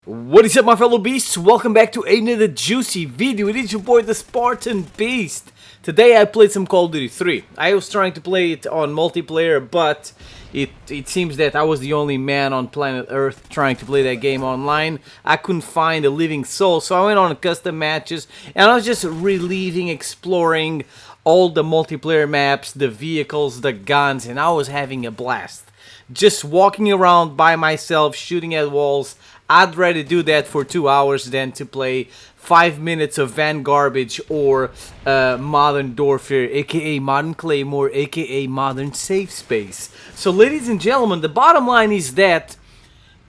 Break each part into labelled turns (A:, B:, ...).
A: What is up, my fellow beasts? Welcome back to another juicy video. It is your boy the Spartan Beast. Today I played some Call of Duty 3. I was trying to play it on multiplayer, but it seems that I was the only man on planet Earth trying to play that game online. I couldn't find a living soul, so I went on custom matches and I was just reliving, exploring all the multiplayer maps, the vehicles, the guns, and I was having a blast. Just walking around by myself, shooting at walls. I'd rather do that for 2 hours than to play 5 minutes of Van Garbage or Modern Warfare, aka Modern Claymore, aka Modern Safe Space. So ladies and gentlemen, the bottom line is that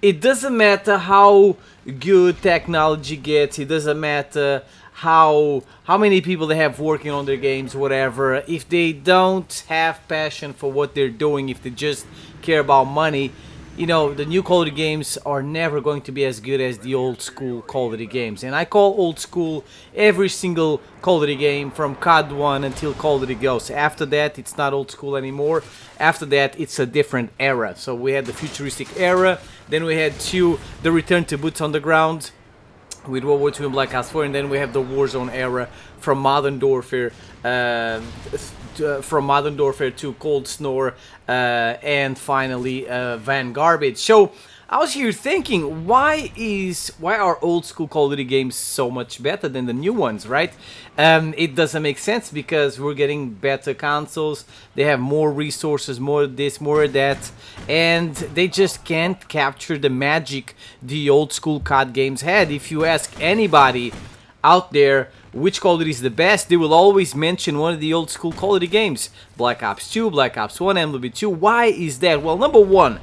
A: it doesn't matter how good technology gets, it doesn't matter how many people they have working on their games, whatever. If they don't have passion for what they're doing, if they just care about money, you know, the new Call of Duty games are never going to be as good as the old school Call of Duty games. And I call old school every single Call of Duty game from COD 1 until Call of Duty Ghosts. After that, it's not old school anymore. After that, it's a different era. So we had the futuristic era, then we had the return to boots on the ground with World War II and Black Ops 4, and then we have the Warzone era from Modern Warfare, to Cold Snore, and finally Van Garbage. So I was here thinking, why are old school Call of Duty games so much better than the new ones, right? It doesn't make sense because we're getting better consoles, they have more resources, more this, more that, and they just can't capture the magic the old school COD games had. If you ask anybody out there which Call of Duty is the best, they will always mention one of the old school Call of Duty games. Black Ops 2, Black Ops 1, MW2. Why is that? Well, number one,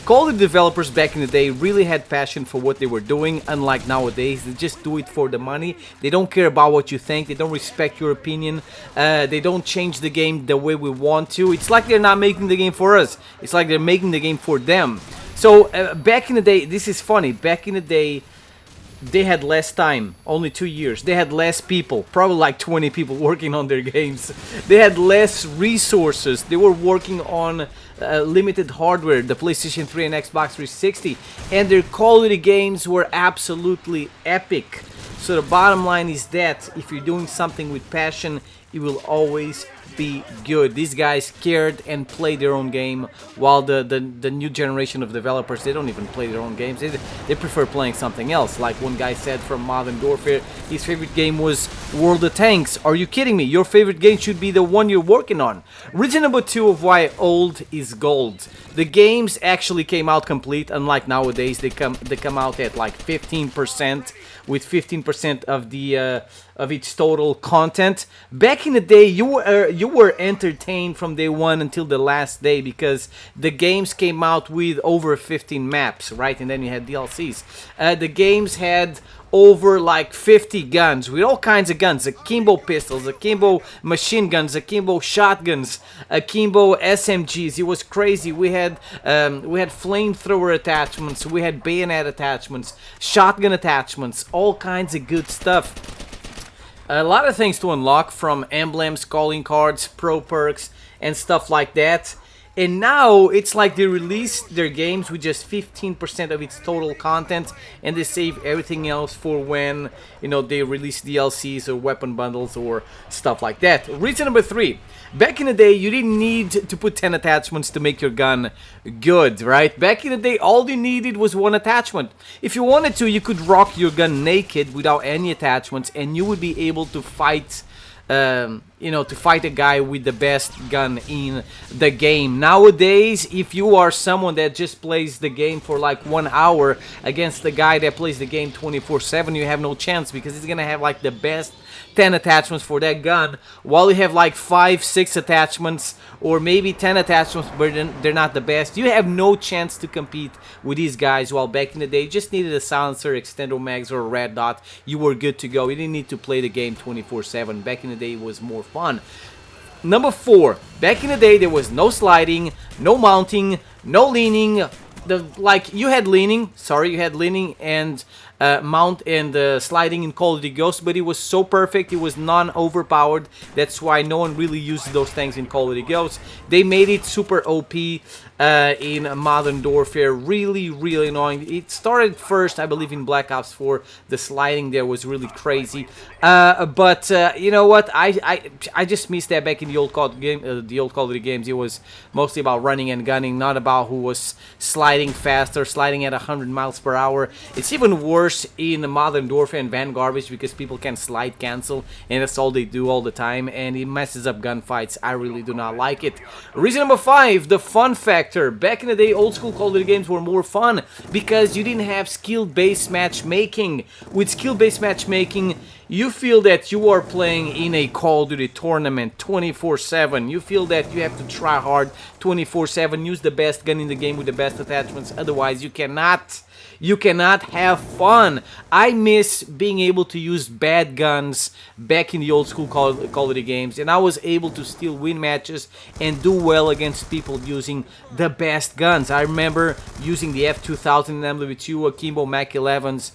A: Call of Duty developers back in the day really had passion for what they were doing, unlike nowadays. They just do it for the money. They don't care about what you think. They don't respect your opinion. They don't change the game the way we want to. It's like they're not making the game for us. It's like they're making the game for them. So back in the day, this is funny. Back in the day, they had less time, only 2 years. They had less people, probably like 20 people working on their games. They had less resources. They were working on limited hardware, the PlayStation 3 and Xbox 360, and their Call of Duty games were absolutely epic. So the bottom line is that if you're doing something with passion, it will always be good. These guys cared and played their own game, while the new generation of developers, they don't even play their own games. They prefer playing something else. Like one guy said from Modern Warfare, his favorite game was World of Tanks. Are you kidding me? Your favorite game should be the one you're working on. Reason number two of why old is gold. The games actually came out complete, unlike nowadays. They come out at like 15%, with 15% of the of its total content. Back in the day, you were entertained from day one until the last day, because the games came out with over 15 maps, right? And then you had DLCs. The games had over like 50 guns, with all kinds of guns, akimbo pistols, akimbo machine guns, akimbo shotguns, akimbo SMGs. It was crazy. We had flamethrower attachments, we had bayonet attachments, shotgun attachments, all kinds of good stuff. A lot of things to unlock, from emblems, calling cards, pro perks, and stuff like that. And now it's like they release their games with just 15% of its total content, and they save everything else for when, you know, they release DLCs or weapon bundles or stuff like that. Reason number three. Back in the day, you didn't need to put 10 attachments to make your gun good, right? Back in the day, all you needed was one attachment. If you wanted to, you could rock your gun naked without any attachments, and you would be able to fight, to fight a guy with the best gun in the game. Nowadays, if you are someone that just plays the game for like 1 hour against the guy that plays the game 24/7, you have no chance, because he's gonna have like the best 10 attachments for that gun, while you have like 5-6 attachments, or maybe 10 attachments, but they're not the best. You have no chance to compete with these guys. While back in the day, you just needed a silencer, extendo mags, or a red dot. You were good to go. You didn't need to play the game 24/7. Back in the day, it was more fun. Number four, back in the day, there was no sliding, no mounting, no leaning, the like you had leaning. Sorry, you had leaning and mount and sliding in Call of Duty Ghosts, but it was so perfect. It was non-overpowered. That's why no one really used those things in Call of Duty Ghosts. They made it super OP. In Modern Warfare, really, really annoying. It started first, I believe, in Black Ops 4. The sliding there was really crazy. But you know what? I just missed that back in the old Call of Duty games. It was mostly about running and gunning, not about who was sliding faster, sliding at 100 miles per hour. It's even worse in Modern Warfare and Vanguard because people can slide cancel, and that's all they do all the time, and it messes up gunfights. I really do not like it. Reason number 5, the fun factor. Back in the day, old school Call of Duty games were more fun because you didn't have skill-based matchmaking. With skill-based matchmaking, you feel that you are playing in a Call of Duty tournament 24/7. You feel that you have to try hard 24/7, use the best gun in the game with the best attachments, otherwise you cannot have fun. I miss being able to use bad guns back in the old school Call of Duty games, and I was able to still win matches and do well against people using the best guns. I remember using the F2000 in MW2, Akimbo Mac 11s,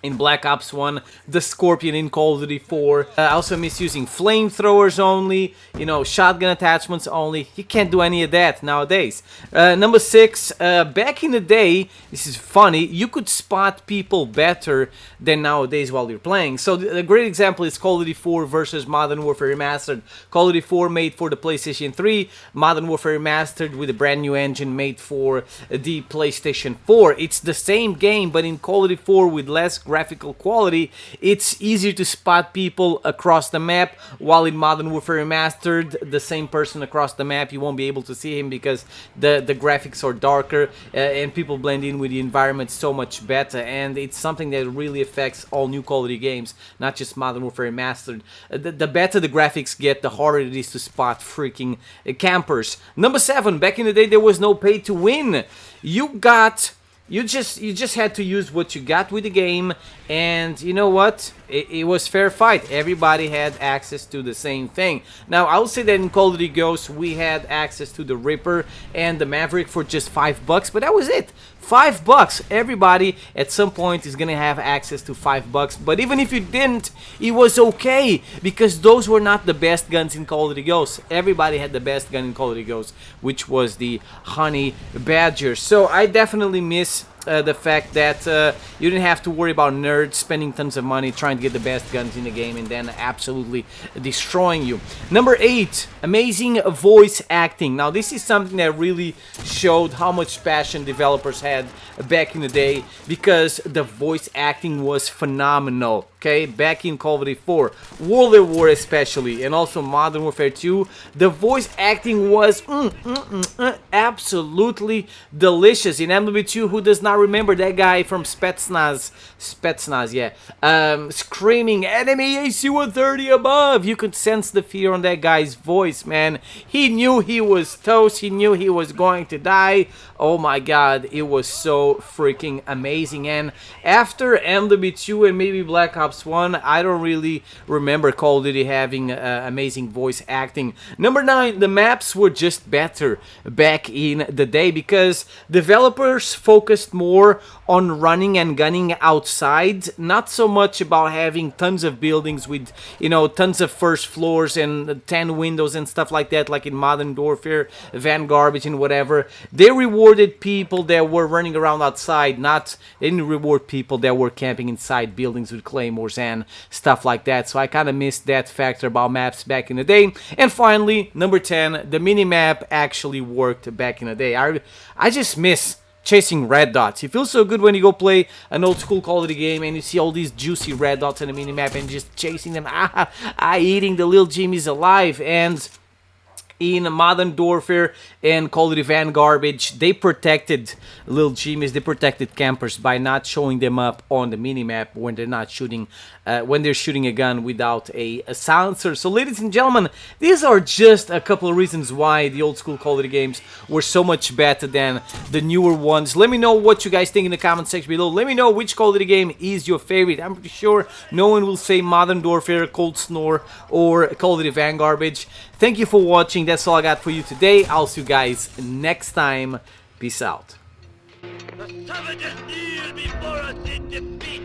A: in Black Ops 1, the Scorpion in Call of Duty 4. I also miss using flamethrowers only, you know, shotgun attachments only. You can't do any of that nowadays. Number 6, back in the day, this is funny, you could spot people better than nowadays while you're playing. So a great example is Call of Duty 4 versus Modern Warfare Remastered. Call of Duty 4 made for the PlayStation 3, Modern Warfare Remastered with a brand new engine made for the PlayStation 4. It's the same game, but in Call of Duty 4 with less graphical quality, it's easier to spot people across the map, while in Modern Warfare Remastered, the same person across the map, you won't be able to see him because the graphics are darker and people blend in with the environment so much better, and it's something that really affects all new Call of Duty games, not just Modern Warfare Remastered. The better the graphics get, the harder it is to spot freaking campers. Number 7, back in the day there was no pay to win. You just had to use what you got with the game, and you know what? It was fair fight. Everybody had access to the same thing. Now, I will say that in Call of Duty Ghosts, we had access to the Ripper and the Maverick for just $5, but that was it. $5. Everybody at some point is gonna have access to $5. But even if you didn't, it was okay because those were not the best guns in Call of Duty Ghosts. Everybody had the best gun in Call of Duty Ghosts, which was the Honey Badger. So I definitely miss the fact that you didn't have to worry about nerds spending tons of money trying to get the best guns in the game and then absolutely destroying you. Number 8, amazing voice acting. Now this is something that really showed how much passion developers had back in the day, because the voice acting was phenomenal. Okay, back in Call of Duty 4, World at War especially, and also Modern Warfare 2, the voice acting was absolutely delicious. In MW2, who does not remember that guy from Spetsnaz, yeah, screaming, enemy AC-130 above! You could sense the fear on that guy's voice, man. He knew he was toast, he knew he was going to die. Oh my god, it was so freaking amazing. And after MW2 and maybe Black Ops 1, I don't really remember Call of Duty having amazing voice acting. Number 9, the maps were just better back in the day because developers focused more on running and gunning outside, not so much about having tons of buildings with, you know, tons of first floors and 10 windows and stuff like that, like in Modern Warfare, Vanguard, and whatever. They rewarded people that were running around outside, they didn't reward people that were camping inside buildings with claymores and stuff like that. So I kind of missed that factor about maps back in the day. And finally, number 10, the minimap actually worked back in the day. I just miss chasing red dots. It feels so good when you go play an old school Call of Duty game and you see all these juicy red dots on the minimap and just chasing them, eating the little Jimmys alive. And in Modern Warfare and Call of Duty Vanguard, they protected little Jimmys, they protected campers by not showing them up on the minimap when they're not shooting, when they're shooting a gun without a silencer. So ladies and gentlemen, these are just a couple of reasons why the old school Call of Duty games were so much better than the newer ones. Let me know what you guys think in the comment section below. Let me know which Call of Duty game is your favorite. I'm pretty sure no one will say Modern Warfare, Cold Snore, or Call of Duty Vanguard. Thank you for watching. That's all I got for you today. I'll see you guys next time. Peace out.
B: The savages kneel before us in defeat.